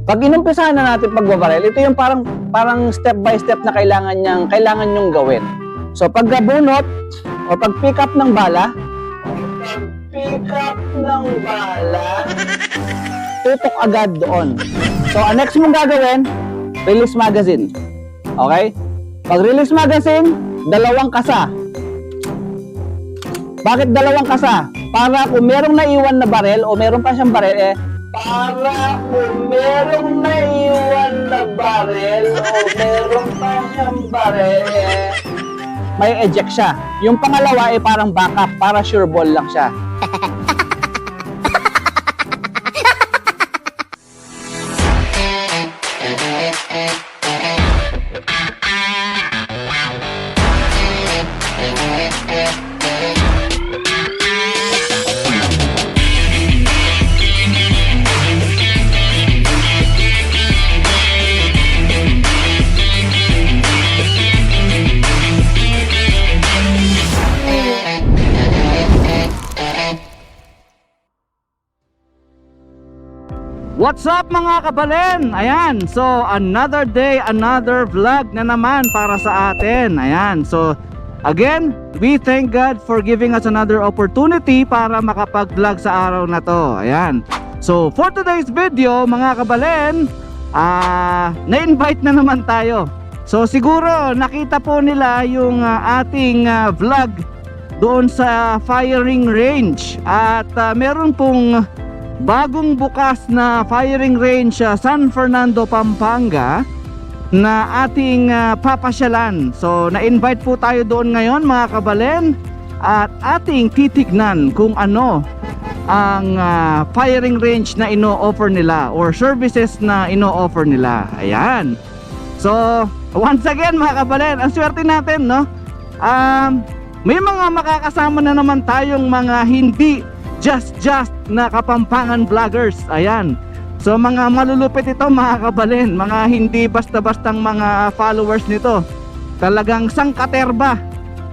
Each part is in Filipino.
Pag inumpisahan na natin pagbabaril, ito yung parang step by step na kailangan nyong gawin. So pagkabunot o pag pick up ng bala, tutok agad doon. So ang next mong gagawin, release magazine. Okay? Pag release magazine, dalawang kasa. Bakit dalawang kasa? Para kung merong naiwan na barel o meron pa siyang barel, may eject siya. Yung pangalawa ay parang backup, para sure ball lang siya. What's up mga kabalen? Ayan, so another day, another vlog na naman para sa atin. Ayan, so again, we thank God for giving us another opportunity para makapag-vlog sa araw na to. Ayan, so for today's video mga kabalen, na-invite na naman tayo. So siguro nakita po nila yung ating vlog doon sa firing range. At meron pong bagong bukas na firing range sa San Fernando, Pampanga na ating papasyalan. So na-invite po tayo doon ngayon mga kabalen, at ating titignan kung ano ang firing range na ino-offer nila or services na ino-offer nila. Ayan. So once again mga kabalen, ang swerte natin, no? May mga makakasama na naman tayong mga hindi just na Kapampangan vloggers. Ayan. So mga malulupit ito mga kabalen, mga hindi basta-bastang mga followers nito. Talagang sangkaterba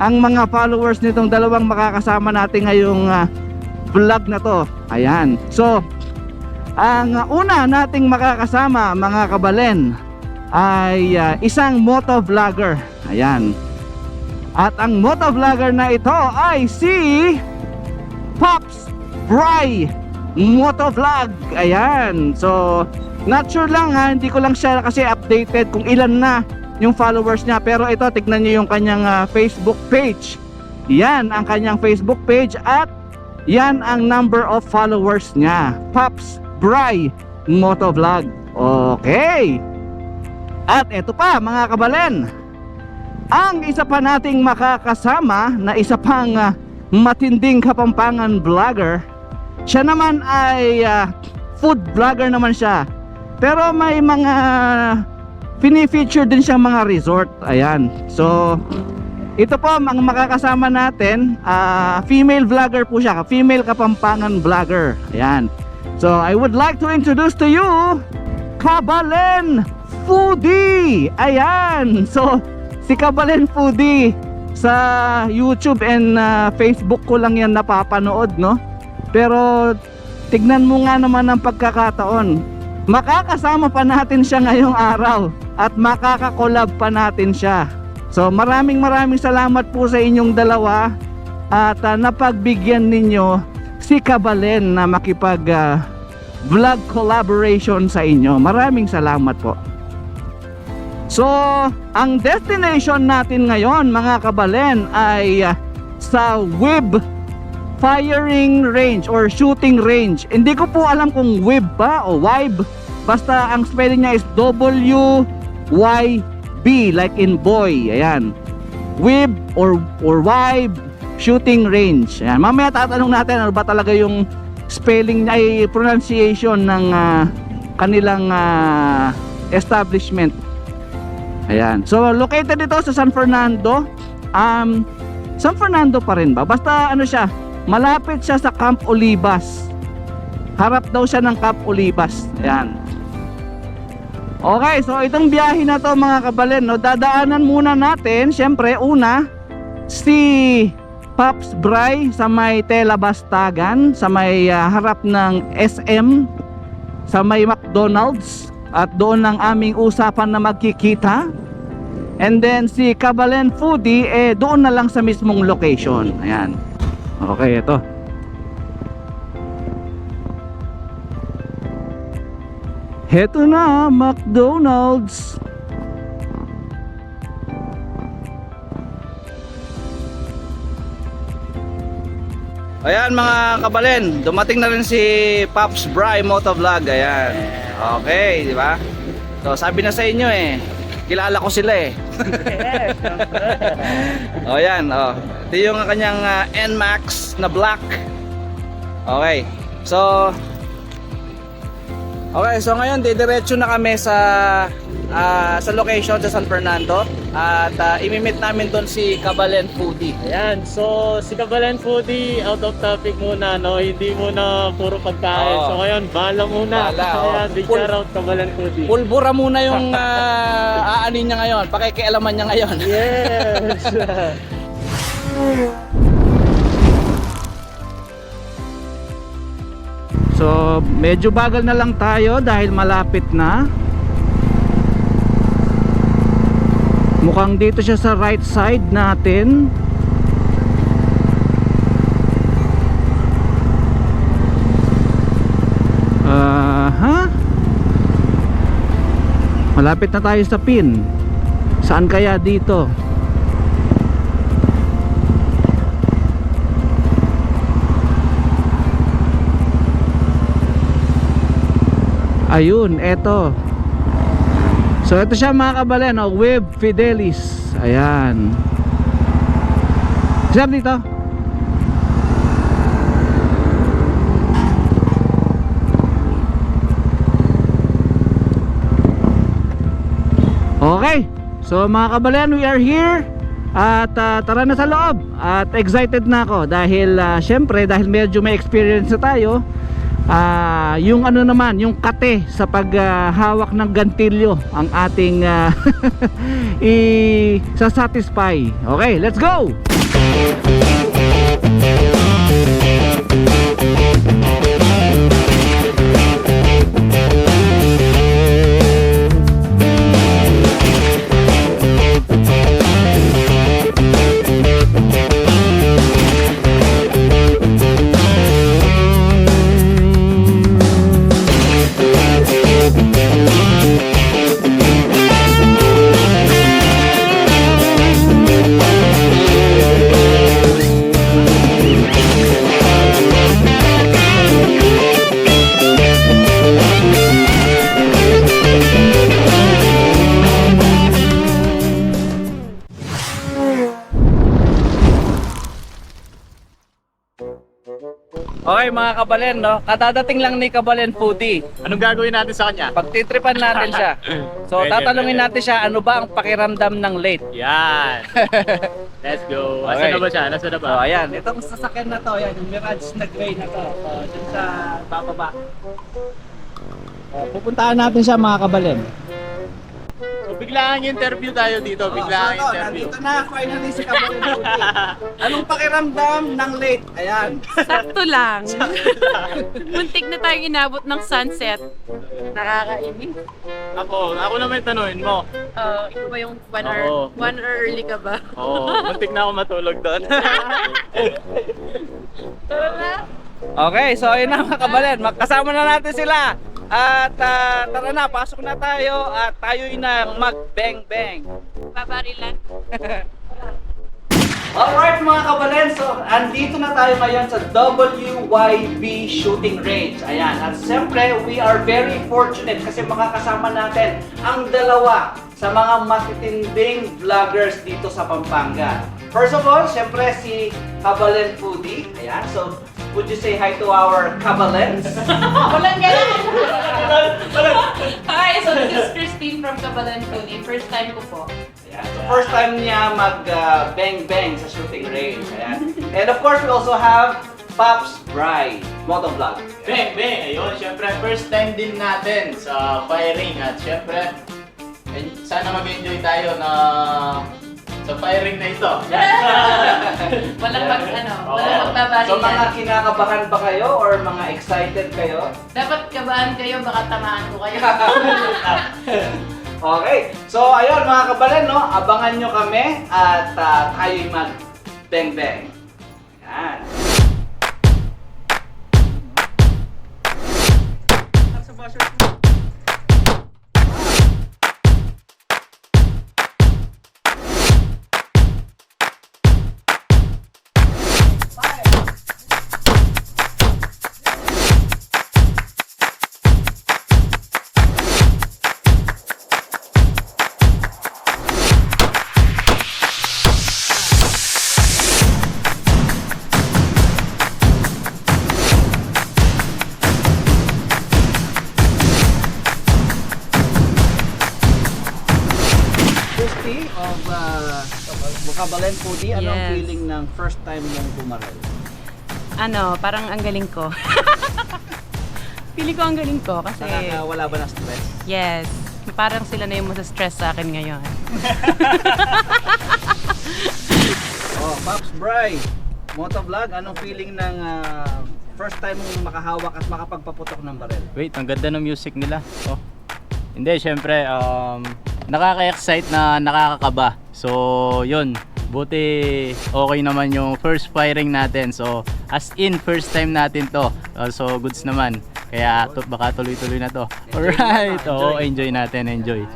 ang mga followers nitong dalawang makakasama natin ngayong vlog na to. Ayan. So ang una nating makakasama mga kabalen ay isang motovlogger. Ayan. At ang motovlogger na ito ay si Pops Bry Motovlog. Ayan. So not sure lang hindi ko lang siya kasi updated kung ilan na yung followers niya. Pero ito, tignan niyo yung kanyang Facebook page. Yan ang kanyang Facebook page at yan ang number of followers niya. Pops Bry Motovlog. Okay. At ito pa mga kabalen, ang isa pa nating makakasama na isa pang matinding Kapampangan vlogger. Siya naman ay food vlogger naman siya. Pero may mga fini-feature din siyang mga resort. Ayan. So ito po ang makakasama natin, female vlogger po siya, female Kapampangan vlogger. Ayan. So I would like to introduce to you Kabalen Foodie. Ayan. So si Kabalen Foodie, sa YouTube and Facebook ko lang yan napapanood, no? Pero tignan mo nga naman ang pagkakataon, makakasama pa natin siya ngayong araw at makakakolab pa natin siya. So maraming salamat po sa inyong dalawa at napagbigyan ninyo si Kabalen na makipag vlog collaboration sa inyo. Maraming salamat po. So ang destination natin ngayon mga kabalen ay sa WIB firing range or shooting range. Hindi ko po alam kung WIB ba o WIB. Basta ang spelling niya is WYB, like in boy. Ayan, WIB or WIB shooting range. Ayan. Mamaya tatanong natin ano ba talaga yung spelling niya, ay pronunciation ng kanilang establishment. Ayan. So located ito sa San Fernando. San Fernando pa rin ba? Basta ano siya, malapit siya sa Camp Olivas. Harap daw siya ng Camp Olivas. Ayan. Okay, so itong biyahe na to mga kabalen, no, dadaanan muna natin, syempre una si Pops Bry sa may Telabastagan, sa may harap ng SM, sa may McDonald's. at doon ang aming usapan na magkikita. And then si Kabalen Foodie doon na lang sa mismong location. Ayan. Okay, ito. Heto na, McDonald's. Ayan mga kabalen, dumating na rin si Pops Bry Motovlog. Ayan. Okay, di ba? So sabi na sa inyo kilala ko sila O yan, ito yung kanyang NMAX na black. Okay. So ngayon didiretso na kami sa location sa San Fernando at imimit namin doon si Kabalen Foodie. Ayan, so si Kabalen Foodie, out of topic muna, no? Hindi muna puro pagkain. Oo. So ngayon, bala muna. Bala, Ayan, big shout out Kabalen Foodie. Pulbura muna yung aanin niya ngayon, pakikialaman niya ngayon. Yes! So medyo bagal na lang tayo dahil malapit na. Mukhang dito siya sa right side natin. Malapit na tayo sa pin. Saan kaya dito? Ayun, eto. So ito siya mga kabalen, Web Fidelis. Ayan. Sir dito. Okay. So mga kabalen, we are here. At tara na sa loob. At excited na ako dahil syempre dahil medyo may experience na tayo. Yung ano naman, yung kate sa paghawak ng gantilyo ang ating i-satisfy. Okay, let's go! Okay mga kabalen, no? Kadadating lang ni Kabalen Foodie. Anong gagawin natin sa kanya? Pagtitripan natin siya. So tatanungin natin siya ano ba ang pakiramdam ng late. Yan! Let's go! Okay. Nasaan na ba siya? Nasaan na ba? So ayan, itong sasakyan na to, yan, yung Mirage na gray na to. So dun sa bababa. Pupuntahan natin siya mga kabalen. So biglaan interview tayo dito, biglaan interview. Nandito na finally si Kabalen Foodie. Anong pakiramdam ng late? Ayan. Sakto lang. Muntik na tayong inabot ng sunset. Nakakainis. Ako naman tanungin mo. Ikaw ba yung 1 hour? Oo. 1 hour early ka ba? Oo, muntik na ako matulog doon. Tara na. Okay, so ayun na mga kabalen, magkasama na natin sila. At tara na, pasok na tayo at tayo'y na mag-bang-bang. Babarilan. Alright mga kabalen, so andito na tayo ngayon sa WYB Shooting Range. Ayan, at siyempre we are very fortunate kasi makakasama natin ang dalawa sa mga matitinding vloggers dito sa Pampanga. First of all, siyempre si Kabalen Foodie. Ayan, so would you say hi to our Kabalens? Walang ganun. Hi, so this is Christine from Kabalan Foodie. First time ko po. Ayan, so first time niya mag-bang-bang sa shooting range. Ayan. And of course, we also have Pops Bry Motovlog. Bang, bang! Ayun, syempre first time din natin sa firing at syempre sana mag-enjoy tayo na sa firing na ito. Walang Oo. walang magbabali So mga yan. kinakabahan ba kayo or mga excited kayo? Dapat kabahan kayo, baka tamaan ko kayo. Okay. So ayun mga kabalen, no? Abangan nyo kami at tayo'y mag bang bang. Yan. Christy of Bukabalen Foodie, anong Yes. feeling ng first time mong bumarel? Parang ang galing ko. Pili ko ang galing ko kasi Nakakawala ba ng stress? yes, parang sila na yung stress sa akin ngayon. Oh, Pops Bry, Motovlog, anong feeling ng first time mong makahawak at makapagpaputok ng barel? Wait, ang ganda ng music nila. Oh. Hindi, syempre, nakaka-excite na nakakakaba. So, yun. Buti okay naman yung first firing natin. So, as in, first time natin to. So, goods naman. Kaya baka tuloy-tuloy na to. Alright. Oo, enjoy natin. Enjoy.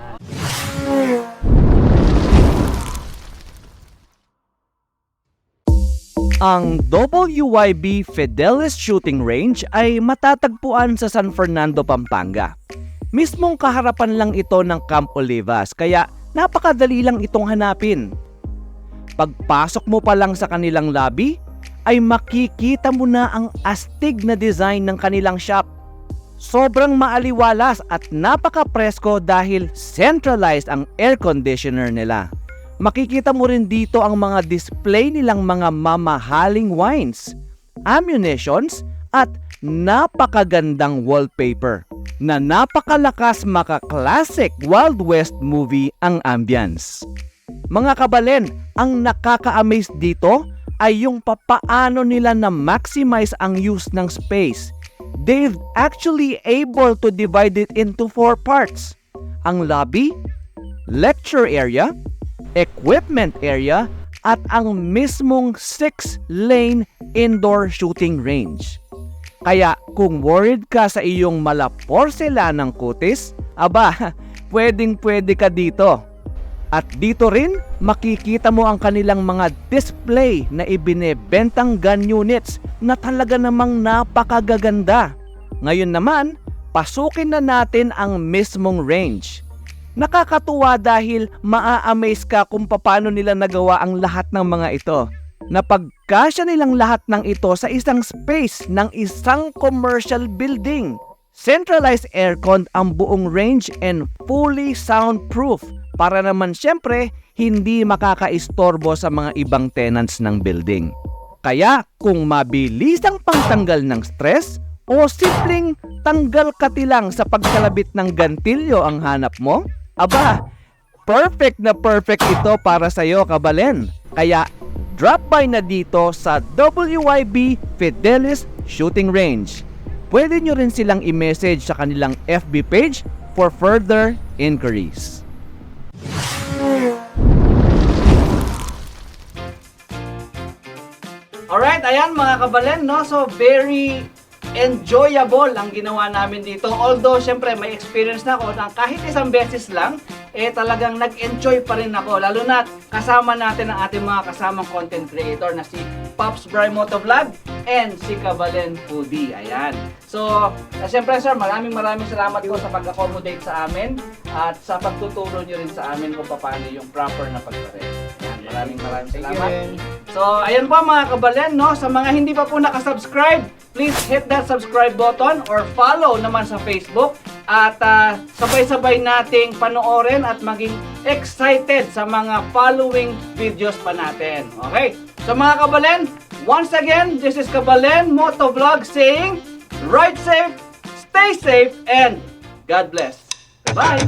Ang WYB Fidelis Shooting Range ay matatagpuan sa San Fernando, Pampanga. Mismong kaharapan lang ito ng Camp Olivas, kaya napakadali lang itong hanapin. Pagpasok mo pa lang sa kanilang lobby, ay makikita mo na ang astig na design ng kanilang shop. Sobrang maaliwalas at napaka-presko dahil centralized ang air conditioner nila. Makikita mo rin dito ang mga display nilang mga mamahaling wines, ammunitions at napakagandang wallpaper na napakalakas maka-classic Wild West movie ang ambience. Mga kabalen, ang nakaka-amaze dito ay yung papaano nila na maximize ang use ng space. They've actually able to divide it into 4 parts. Ang lobby, lecture area, equipment area, at ang mismong 6-lane indoor shooting range. Kaya kung worried ka sa iyong mala porselanang kutis, aba, pwedeng-pwede ka dito. At dito rin, makikita mo ang kanilang mga display na ibinebentang gun units na talaga namang napakagaganda. Ngayon naman, pasukin na natin ang mismong range. Nakakatuwa dahil maa-amaze ka kung paano nila nagawa ang lahat ng mga ito. Napagkasya nilang lahat ng ito sa isang space ng isang commercial building. Centralized aircon ang buong range and fully soundproof para naman syempre hindi makakaistorbo sa mga ibang tenants ng building. Kaya kung mabilis ang pangtanggal ng stress o simpleng tanggal katilang sa pagkalabit ng gantilyo ang hanap mo, aba, perfect na perfect ito para sa iyo, kabalen. Kaya drop by na dito sa WYB Fidelis Shooting Range. Pwede nyo rin silang i-message sa kanilang FB page for further inquiries. Alright, ayan mga kabalen, no? So, very enjoyable ang ginawa namin dito. Although, syempre, may experience na ako na kahit isang beses lang, talagang nag-enjoy pa rin ako. Lalo na kasama natin ang ating mga kasamang content creator na si Pops Bry Motovlog and si Kabalen Foodie. Ayan. So, syempre sir, maraming salamat po sa pag-accommodate sa amin at sa pagtuturo nyo rin sa amin kung paano yung proper na pagpare. Maraming salamat. So, ayan po mga kabalen, no? Sa mga hindi pa po nakasubscribe, please hit that subscribe button or follow naman sa Facebook. At sabay-sabay nating panoorin at maging excited sa mga following videos pa natin. Okay? So mga kabalen, once again, this is Kabalen Motovlog saying, ride safe, stay safe, and God bless. Bye!